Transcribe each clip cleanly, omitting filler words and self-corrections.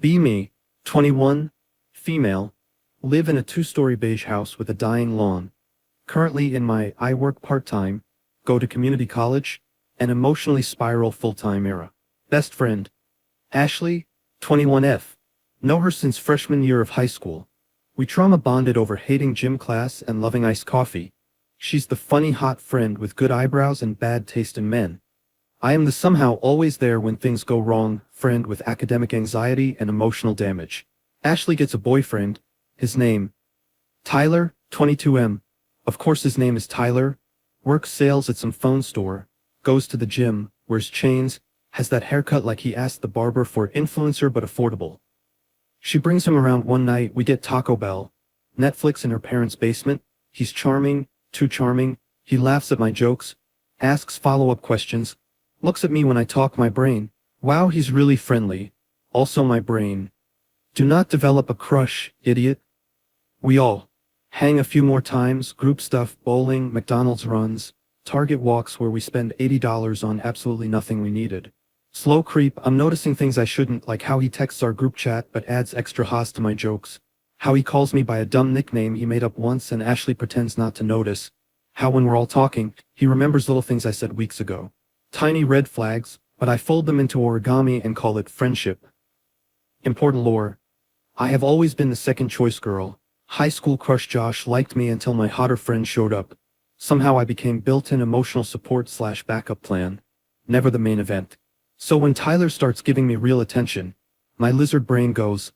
Be me, 21, female, live in a two-story beige house with a dying lawn. Currently in my I work part-time, go to community college, and emotionally spiral full-time era. Best friend, Ashley, 21F. Know her since freshman year of high school. We trauma bonded over hating gym class and loving iced coffee. She's the funny hot friend with good eyebrows and bad taste in men. I am the somehow always there when things go wrong friend with academic anxiety and emotional damage. Ashley gets a boyfriend. His name, Tyler, 22M. Of course his name is Tyler. Works sales at some phone store. Goes to the gym, wears chains, has that haircut like he asked the barber for influencer but affordable. She brings him around one night, we get Taco Bell, Netflix in her parents' basement. He's charming, too charming. He laughs at my jokes, asks follow-up questions, looks at me when I talk my brain. Wow, he's really friendly. Also my brain. Do not develop a crush, idiot. We all hang a few more times, group stuff, bowling, McDonald's runs, Target walks where we spend $80 on absolutely nothing we needed. Slow creep, I'm noticing things I shouldn't, like how he texts our group chat but adds extra haas to my jokes. How he calls me by a dumb nickname he made up once and Ashley pretends not to notice. How when we're all talking, he remembers little things I said weeks ago. Tiny red flags, but I fold them into origami and call it friendship. Important lore. I have always been the second choice girl. High school crush Josh liked me until my hotter friend showed up. Somehow I became built-in emotional support / backup plan. Never the main event. So when Tyler starts giving me real attention, my lizard brain goes,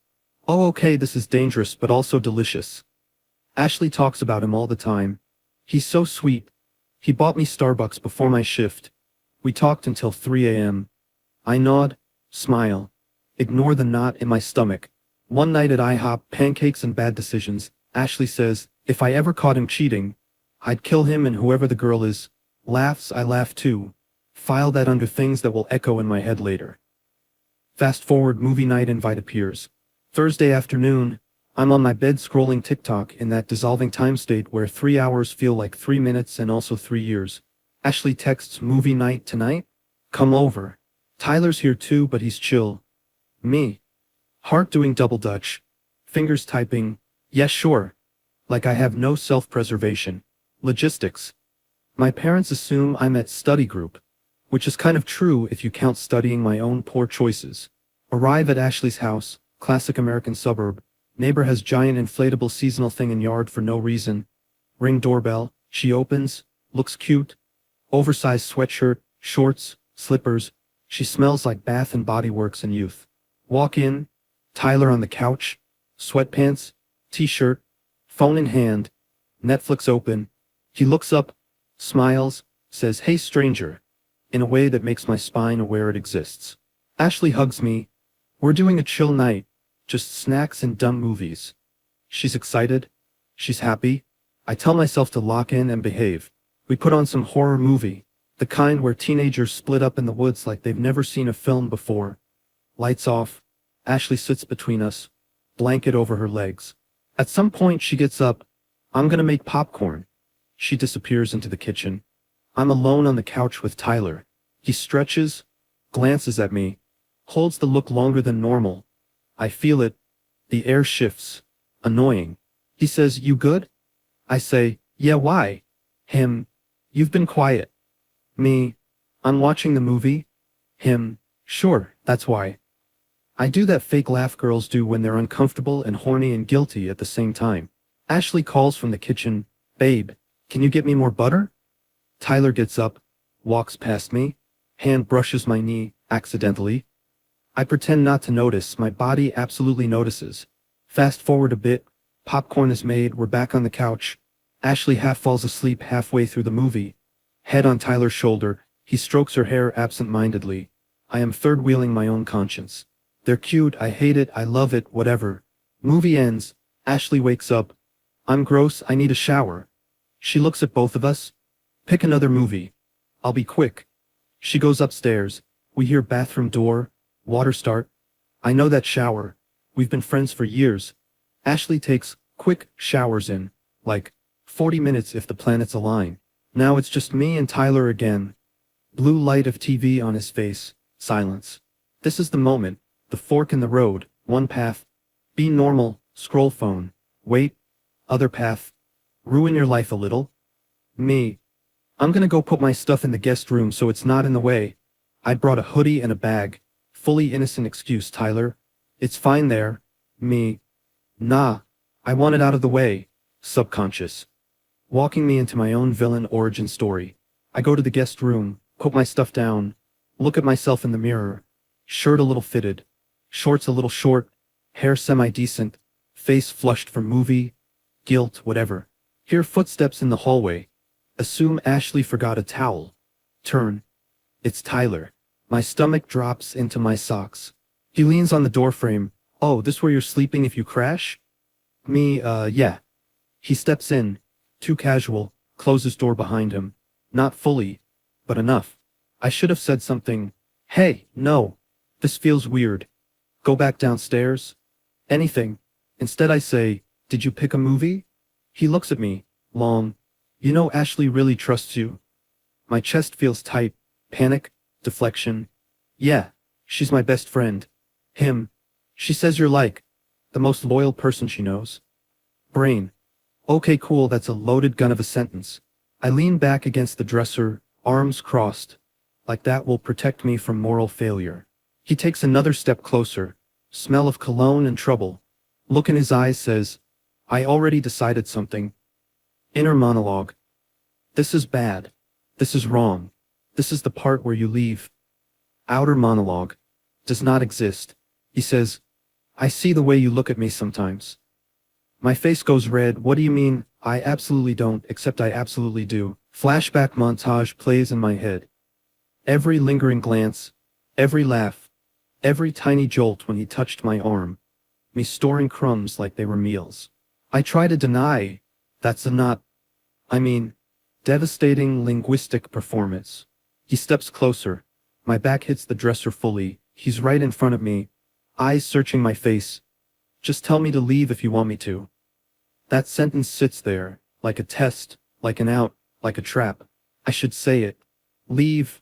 oh okay, this is dangerous but also delicious. Ashley talks about him all the time. He's so sweet. He bought me Starbucks before my shift. We talked until 3 a.m. I nod, smile, ignore the knot in my stomach. One night at IHOP, pancakes and bad decisions, Ashley says, if I ever caught him cheating, I'd kill him and whoever the girl is. Laughs, I laugh too. File that under things that will echo in my head later. Fast forward, movie night invite appears. Thursday afternoon, I'm on my bed scrolling TikTok in that dissolving time state where 3 hours feel like 3 minutes and also 3 years. Ashley texts, movie night tonight? Come over. Tyler's here too but he's chill. Me. Heart doing double dutch. Fingers typing, yes sure. Like I have no self-preservation. Logistics. My parents assume I'm at study group. Which is kind of true if you count studying my own poor choices. Arrive at Ashley's house, classic American suburb. Neighbor has giant inflatable seasonal thing in yard for no reason. Ring doorbell, she opens, looks cute. Oversized sweatshirt, shorts, slippers. She smells like Bath and Body Works and youth. Walk in, Tyler on the couch, sweatpants, t-shirt, phone in hand, Netflix open. He looks up, smiles, says, hey stranger, in a way that makes my spine aware it exists. Ashley hugs me. We're doing a chill night, just snacks and dumb movies. She's excited. She's happy. I tell myself to lock in and behave. We put on some horror movie, the kind where teenagers split up in the woods like they've never seen a film before. Lights off. Ashley sits between us, blanket over her legs. At some point she gets up. I'm gonna make popcorn. She disappears into the kitchen. I'm alone on the couch with Tyler. He stretches, glances at me, holds the look longer than normal. I feel it. The air shifts. Annoying. He says, you good? I say, yeah, why? Him, you've been quiet. Me, I'm watching the movie. Him, sure, that's why. I do that fake laugh girls do when they're uncomfortable and horny and guilty at the same time. Ashley calls from the kitchen, babe, can you get me more butter? Tyler gets up, walks past me, hand brushes my knee, accidentally. I pretend not to notice, my body absolutely notices. Fast forward a bit, popcorn is made, we're back on the couch. Ashley half falls asleep halfway through the movie. Head on Tyler's shoulder, he strokes her hair absent-mindedly. I am third-wheeling my own conscience. They're cute, I hate it, I love it, whatever. Movie ends, Ashley wakes up. I'm gross, I need a shower. She looks at both of us. Pick another movie. I'll be quick. She goes upstairs. We hear bathroom door, water start. I know that shower. We've been friends for years. Ashley takes quick showers in, like, 40 minutes if the planets align. Now it's just me and Tyler again. Blue light of TV on his face. Silence. This is the moment, the fork in the road, One path. Be normal, scroll phone. Wait. Other path. Ruin your life a little. Me. I'm gonna go put my stuff in the guest room so it's not in the way. I brought a hoodie and a bag. Fully innocent excuse, Tyler. It's fine there. Me. Nah. I want it out of the way. Subconscious. Walking me into my own villain origin story. I go to the guest room, put my stuff down, look at myself in the mirror. Shirt a little fitted. Shorts a little short. Hair semi-decent. Face flushed from movie. Guilt, whatever. Hear footsteps in the hallway. Assume Ashley forgot a towel. Turn. It's Tyler. My stomach drops into my socks. He leans on the doorframe. Oh, this where you're sleeping if you crash? Me, yeah. He steps in. Too casual. Closes door behind him. Not fully, but enough. I should have said something. Hey, no. This feels weird. Go back downstairs. Anything. Instead I say, did you pick a movie? He looks at me. Long. You know Ashley really trusts you. My chest feels tight. Panic. Deflection. Yeah. She's my best friend. Him. She says you're like the most loyal person she knows. Brain. Okay, cool, that's a loaded gun of a sentence. I lean back against the dresser, arms crossed. Like that will protect me from moral failure. He takes another step closer. Smell of cologne and trouble. Look in his eyes says, I already decided something. Inner monologue. This is bad. This is wrong. This is the part where you leave. Outer monologue. Does not exist. He says, I see the way you look at me sometimes. My face goes red. What do you mean? I absolutely don't, except I absolutely do. Flashback montage plays in my head. Every lingering glance, every laugh, every tiny jolt when he touched my arm. Me storing crumbs like they were meals. I try to deny. That's a not. I mean, devastating linguistic performance. He steps closer. My back hits the dresser fully. He's right in front of me. Eyes searching my face. Just tell me to leave if you want me to. That sentence sits there, like a test, like an out, like a trap. I should say it. Leave.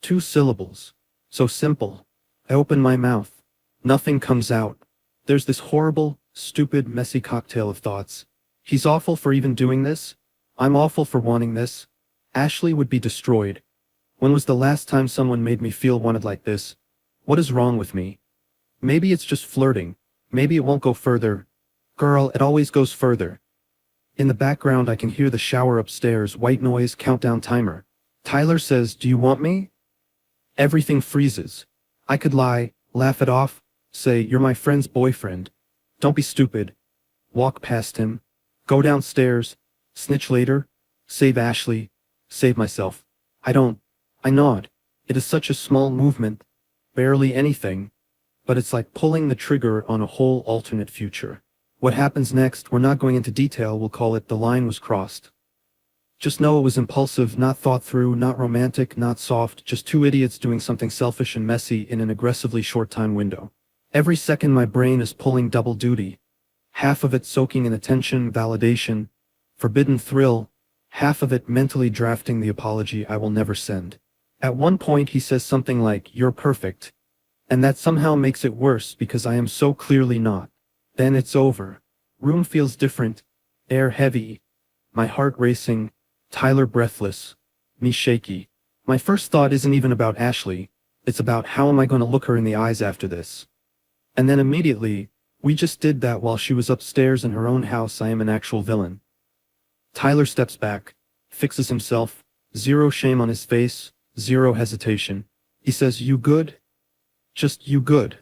2 syllables. So simple. I open my mouth. Nothing comes out. There's this horrible, stupid, messy cocktail of thoughts. He's awful for even doing this. I'm awful for wanting this. Ashley would be destroyed. When was the last time someone made me feel wanted like this? What is wrong with me? Maybe it's just flirting. Maybe it won't go further. Girl, it always goes further. In the background I can hear the shower upstairs, white noise, countdown timer. Tyler says, do you want me? Everything freezes. I could lie, laugh it off, say, you're my friend's boyfriend. Don't be stupid. Walk past him. Go downstairs. Snitch later. Save Ashley. Save myself. I don't. I nod. It is such a small movement. Barely anything. But it's like pulling the trigger on a whole alternate future. What happens next, we're not going into detail, we'll call it the line was crossed. Just know it was impulsive, not thought through, not romantic, not soft, just 2 idiots doing something selfish and messy in an aggressively short time window. Every second my brain is pulling double duty. Half of it soaking in attention, validation, forbidden thrill, half of it mentally drafting the apology I will never send. At one point he says something like, you're perfect. And that somehow makes it worse because I am so clearly not. Then it's over. Room feels different. Air heavy. My heart racing. Tyler breathless. Me shaky. My first thought isn't even about Ashley. It's about how am I going to look her in the eyes after this. And then immediately, we just did that while she was upstairs in her own house. I am an actual villain. Tyler steps back. Fixes himself. 0 shame on his face. 0 hesitation. He says, you good? Just you good.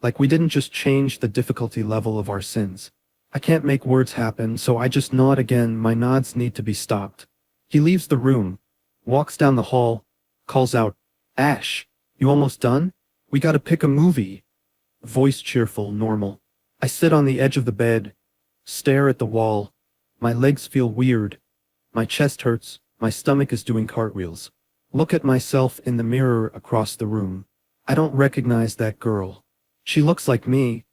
Like we didn't just change the difficulty level of our sins. I can't make words happen, so I just nod again. My nods need to be stopped. He leaves the room, walks down the hall, calls out, Ash, you almost done? We gotta pick a movie. Voice cheerful, normal. I sit on the edge of the bed, stare at the wall. My legs feel weird. My chest hurts, my stomach is doing cartwheels. Look at myself in the mirror across the room. I don't recognize that girl. She looks like me,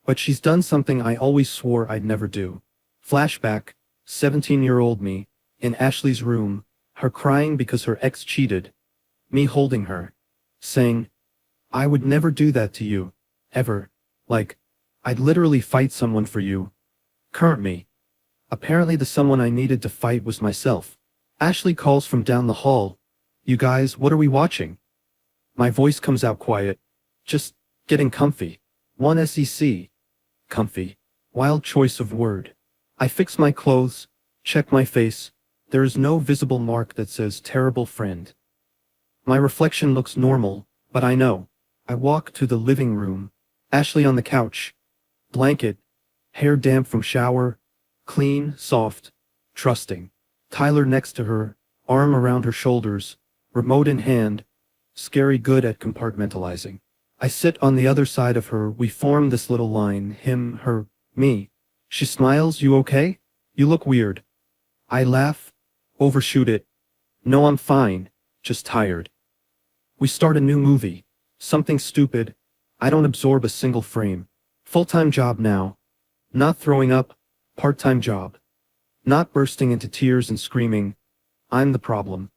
but she's done something I always swore I'd never do. Flashback, 17-year-old me, in Ashley's room, her crying because her ex cheated. Me holding her, saying, I would never do that to you, ever. Like, I'd literally fight someone for you. Current me. Apparently the someone I needed to fight was myself. Ashley calls from down the hall. You guys, what are we watching? My voice comes out quiet. Just getting comfy. One sec. Comfy. Wild choice of word. I fix my clothes, check my face. There is no visible mark that says terrible friend. My reflection looks normal, but I know. I walk to the living room. Ashley on the couch. Blanket. Hair damp from shower. Clean, soft, trusting. Tyler next to her, arm around her shoulders, remote in hand, scary good at compartmentalizing. I sit on the other side of her. We form this little line, him, her, me. She smiles. You okay? You look weird. I laugh. Overshoot it. No, I'm fine. Just tired. We start a new movie. Something stupid. I don't absorb a single frame. Full-time job now. Not throwing up. Part-time job. Not bursting into tears and screaming. I'm the problem.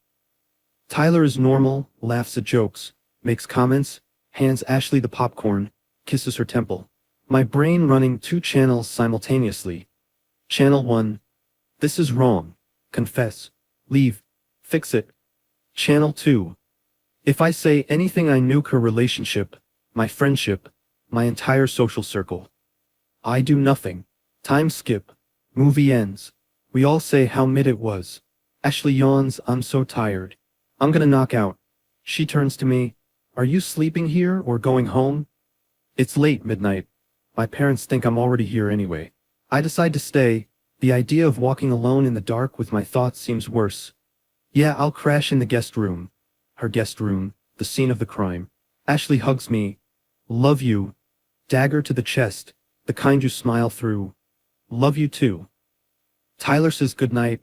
Tyler is normal, laughs at jokes, makes comments, hands Ashley the popcorn, kisses her temple. My brain running 2 channels simultaneously. Channel 1. This is wrong. Confess. Leave. Fix it. Channel 2. If I say anything, I nuke her relationship, my friendship, my entire social circle. I do nothing. Time skip. Movie ends. We all say how mid it was. Ashley yawns. I'm so tired. I'm gonna knock out. She turns to me. Are you sleeping here or going home? It's late midnight. My parents think I'm already here anyway. I decide to stay. The idea of walking alone in the dark with my thoughts seems worse. Yeah, I'll crash in the guest room. Her guest room, the scene of the crime. Ashley hugs me. Love you. Dagger to the chest, the kind you smile through. Love you too. Tyler says goodnight.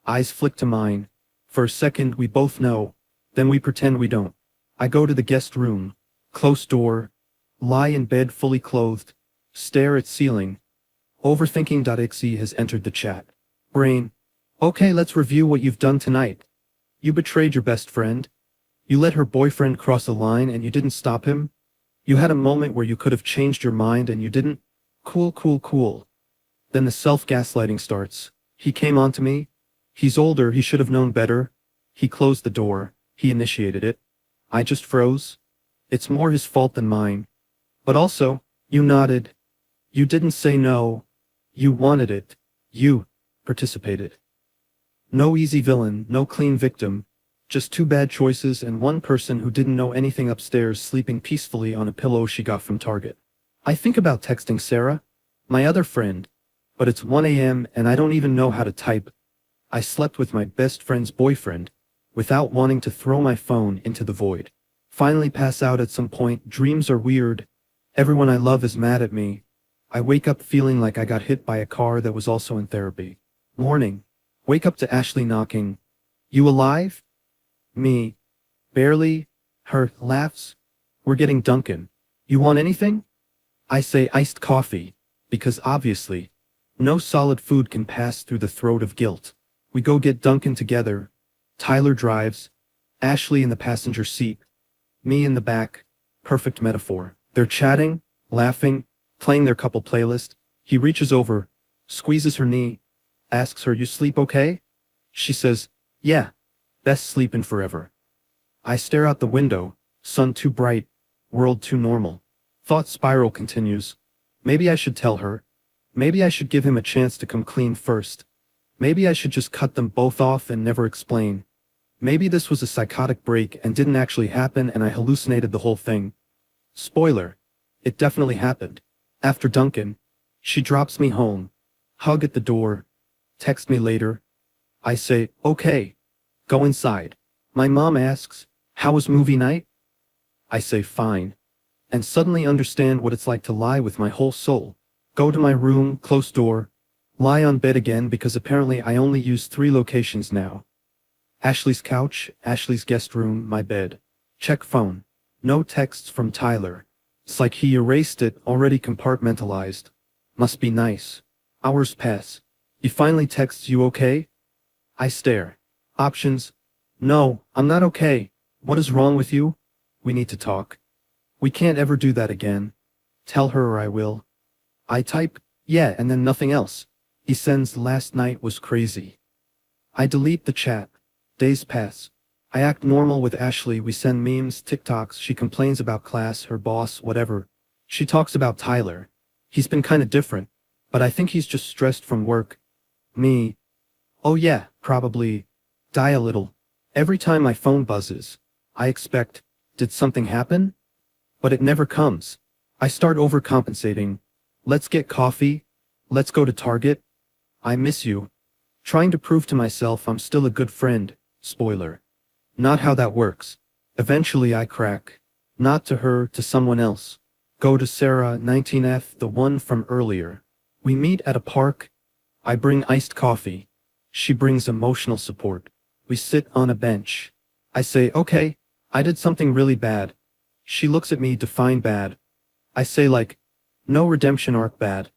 Eyes flick to mine. For a second we both know, then we pretend we don't. I go to the guest room, close door, lie in bed fully clothed, stare at ceiling. Overthinking.exe has entered the chat. Brain. Okay, let's review what you've done tonight. You betrayed your best friend. You let her boyfriend cross a line and you didn't stop him. You had a moment where you could have changed your mind and you didn't. Cool. Then the self-gaslighting starts. He came on to me. He's older, he should have known better. He closed the door. He initiated it. I just froze. It's more his fault than mine. But also, you nodded. You didn't say no. You wanted it. You participated. No easy villain, no clean victim. Just 2 bad choices and 1 person who didn't know anything upstairs sleeping peacefully on a pillow she got from Target. I think about texting Sarah, my other friend, but it's 1 a.m. and I don't even know how to type. I slept with my best friend's boyfriend, without wanting to throw my phone into the void. Finally pass out at some point. Dreams are weird. Everyone I love is mad at me. I wake up feeling like I got hit by a car that was also in therapy. Morning. Wake up to Ashley knocking. You alive? Me. Barely. Her laughs. We're getting Dunkin'. You want anything? I say iced coffee, because obviously, no solid food can pass through the throat of guilt. We go get Dunkin' together. Tyler drives. Ashley in the passenger seat. Me in the back. Perfect metaphor. They're chatting, laughing, playing their couple playlist. He reaches over, squeezes her knee, asks her, you sleep okay? She says, yeah, best sleepin' forever. I stare out the window, sun too bright, world too normal. Thought spiral continues. Maybe I should tell her. Maybe I should give him a chance to come clean first. Maybe I should just cut them both off and never explain. Maybe this was a psychotic break and didn't actually happen and I hallucinated the whole thing. Spoiler. It definitely happened. After Dunkin', she drops me home. Hug at the door. Text me later. I say, okay. Go inside. My mom asks, how was movie night? I say fine. And suddenly understand what it's like to lie with my whole soul. Go to my room, close door. Lie on bed again because apparently I only use 3 locations now. Ashley's couch, Ashley's guest room, my bed. Check phone. No texts from Tyler. It's like he erased it, already compartmentalized. Must be nice. Hours pass. He finally texts, you okay? I stare. Options. No, I'm not okay. What is wrong with you? We need to talk. We can't ever do that again. Tell her or I will. I type, yeah, and then nothing else. He sends, last night was crazy. I delete the chat. Days pass. I act normal with Ashley. We send memes, TikToks. She complains about class, her boss, whatever. She talks about Tyler. He's been kinda different, but I think he's just stressed from work. Me. Oh yeah, probably. Die a little. Every time my phone buzzes, I expect, did something happen? But it never comes. I start overcompensating. Let's get coffee. Let's go to Target. I miss you. Trying to prove to myself I'm still a good friend. Spoiler. Not how that works. Eventually I crack. Not to her, to someone else. Go to Sarah, 19F, the one from earlier. We meet at a park. I bring iced coffee. She brings emotional support. We sit on a bench. I say, okay, I did something really bad. She looks at me, define bad. I say like, no redemption arc bad.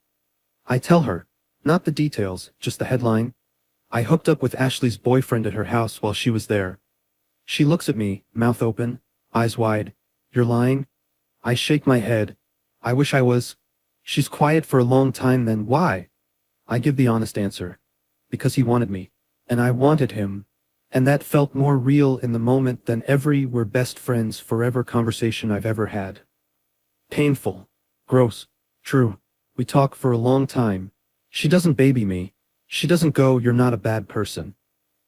I tell her, not the details, just the headline. I hooked up with Ashley's boyfriend at her house while she was there. She looks at me, mouth open, eyes wide. You're lying? I shake my head. I wish I was. She's quiet for a long time, then why? I give the honest answer. Because he wanted me. And I wanted him. And that felt more real in the moment than every we're best friends forever conversation I've ever had. Painful. Gross. True. We talk for a long time. She doesn't baby me. She doesn't go, you're not a bad person.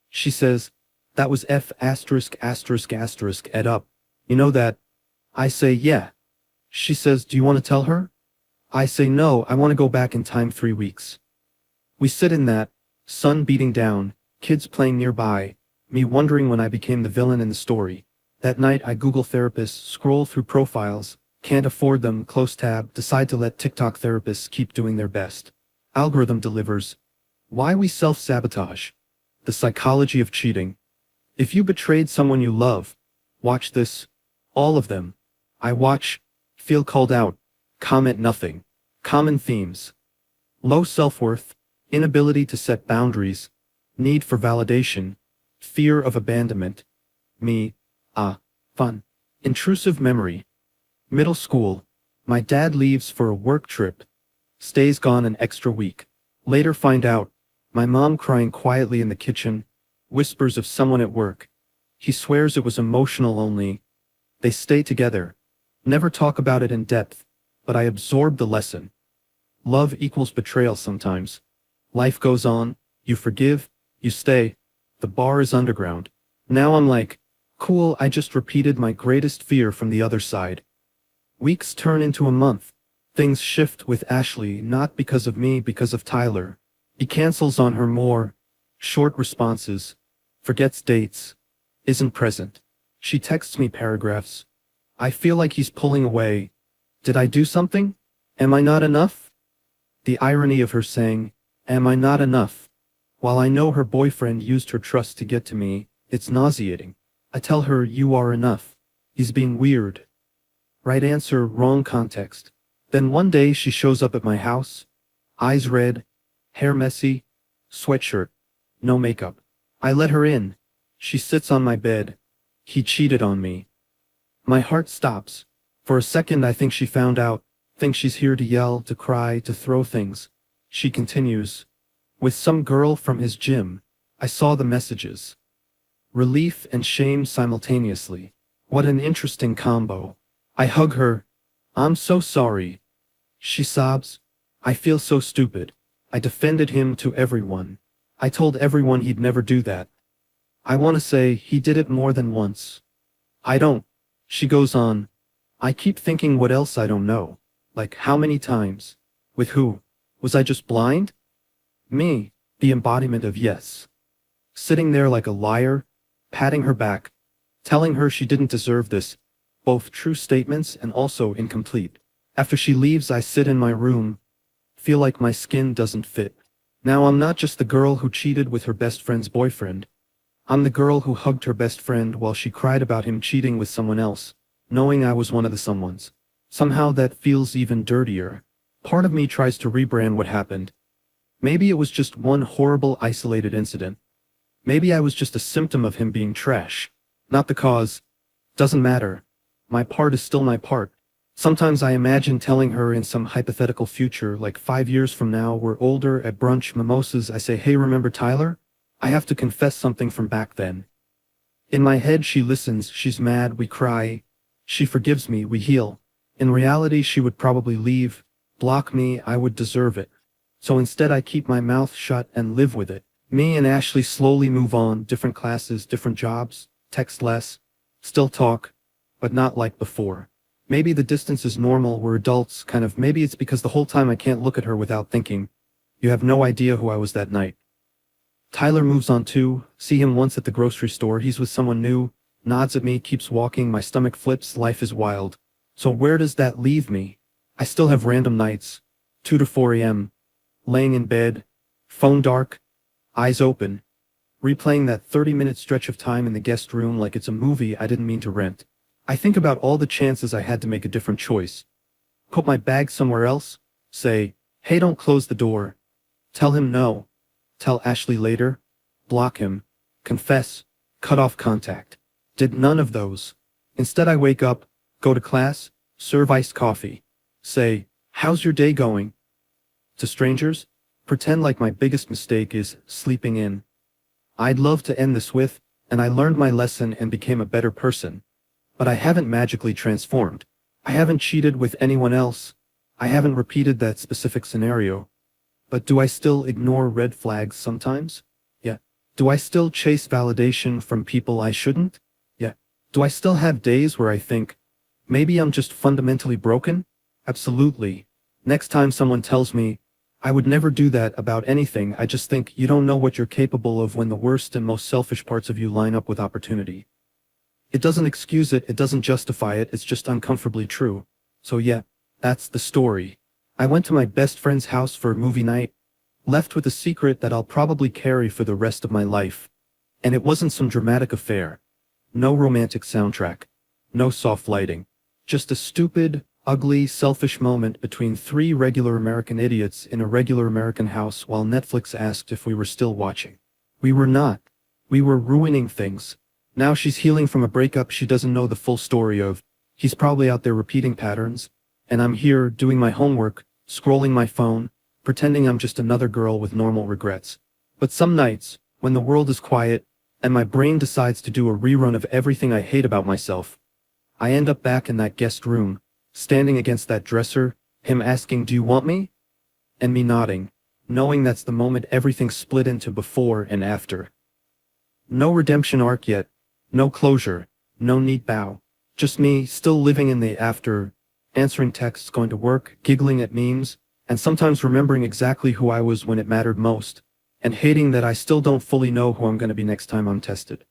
She says, that was F asterisk asterisk asterisk ed up. You know that? I say, yeah. She says, do you want to tell her? I say, no, I want to go back in time 3 weeks. We sit in that, sun beating down, kids playing nearby, me wondering when I became the villain in the story. That night I Google therapists, scroll through profiles, can't afford them, close tab, decide to let TikTok therapists keep doing their best. Algorithm delivers. Why we self-sabotage. The psychology of cheating. If you betrayed someone you love, watch this. All of them. I watch, feel called out, comment nothing. Common themes. Low self-worth, inability to set boundaries, need for validation, fear of abandonment, me, fun, intrusive memory. Middle school, my dad leaves for a work trip, stays gone an extra week. Later find out, my mom crying quietly in the kitchen, whispers of someone at work. He swears it was emotional only. They stay together, never talk about it in depth, but I absorb the lesson. Love equals betrayal sometimes. Life goes on, you forgive, you stay. The bar is underground. Now I'm like, cool, I just repeated my greatest fear from the other side. Weeks turn into a month. Things shift with Ashley, not because of me, because of Tyler. He cancels on her more. Short responses. Forgets dates. Isn't present. She texts me paragraphs. I feel like he's pulling away. Did I do something? Am I not enough? The irony of her saying, am I not enough? While I know her boyfriend used her trust to get to me, it's nauseating. I tell her, you are enough. He's being weird. Right answer, wrong context. Then one day she shows up at my house. Eyes red, hair messy, sweatshirt, no makeup. I let her in. She sits on my bed. He cheated on me. My heart stops. For a second I think she found out, think she's here to yell, to cry, to throw things. She continues. With some girl from his gym. I saw the messages. Relief and shame simultaneously. What an interesting combo. I hug her. I'm so sorry. She sobs. I feel so stupid. I defended him to everyone. I told everyone he'd never do that. I want to say he did it more than once. I don't. She goes on. I keep thinking what else I don't know. Like how many times? With who? Was I just blind? Me, the embodiment of yes. Sitting there like a liar, patting her back, telling her she didn't deserve this, both true statements and also incomplete. After she leaves I sit in my room, feel like my skin doesn't fit. Now I'm not just the girl who cheated with her best friend's boyfriend. I'm the girl who hugged her best friend while she cried about him cheating with someone else, knowing I was one of the someones. Somehow that feels even dirtier. Part of me tries to rebrand what happened. Maybe it was just one horrible isolated incident. Maybe I was just a symptom of him being trash. Not the cause. Doesn't matter. My part is still my part. Sometimes I imagine telling her in some hypothetical future, like 5 years from now, we're older, at brunch, mimosas, I say, hey, remember Tyler? I have to confess something from back then. In my head she listens, she's mad, we cry. She forgives me, we heal. In reality she would probably leave, block me, I would deserve it. So instead I keep my mouth shut and live with it. Me and Ashley slowly move on, different classes, different jobs, text less, still talk, but not like before. Maybe the distance is normal, we're adults, kind of. Maybe it's because the whole time I can't look at her without thinking, you have no idea who I was that night. Tyler moves on too, see him once at the grocery store, he's with someone new, nods at me, keeps walking, my stomach flips, life is wild. So where does that leave me? I still have random nights, 2 to 4 a.m., laying in bed, phone dark, eyes open, replaying that 30-minute stretch of time in the guest room like it's a movie I didn't mean to rent. I think about all the chances I had to make a different choice. Put my bag somewhere else, say, hey, don't close the door, tell him no, tell Ashley later, block him, confess, cut off contact. Did none of those. Instead I wake up, go to class, serve iced coffee, say, how's your day going? To strangers, pretend like my biggest mistake is sleeping in. I'd love to end this with, and I learned my lesson and became a better person. But I haven't magically transformed. I haven't cheated with anyone else. I haven't repeated that specific scenario. But do I still ignore red flags sometimes? Yeah. Do I still chase validation from people I shouldn't? Yeah. Do I still have days where I think, maybe I'm just fundamentally broken? Absolutely. Next time someone tells me, I would never do that about anything, I just think you don't know what you're capable of when the worst and most selfish parts of you line up with opportunity. It doesn't excuse it, it doesn't justify it, it's just uncomfortably true. So yeah, that's the story. I went to my best friend's house for a movie night, left with a secret that I'll probably carry for the rest of my life. And it wasn't some dramatic affair. No romantic soundtrack. No soft lighting. Just a stupid, ugly, selfish moment between three regular American idiots in a regular American house while Netflix asked if we were still watching. We were not. We were ruining things. Now she's healing from a breakup she doesn't know the full story of. He's probably out there repeating patterns. And I'm here, doing my homework, scrolling my phone, pretending I'm just another girl with normal regrets. But some nights, when the world is quiet, and my brain decides to do a rerun of everything I hate about myself, I end up back in that guest room, standing against that dresser, him asking, do you want me? And me nodding, knowing that's the moment everything split into before and after. No redemption arc yet, no closure, no neat bow. Just me, still living in the after, answering texts, going to work, giggling at memes, and sometimes remembering exactly who I was when it mattered most, and hating that I still don't fully know who I'm going to be next time I'm tested.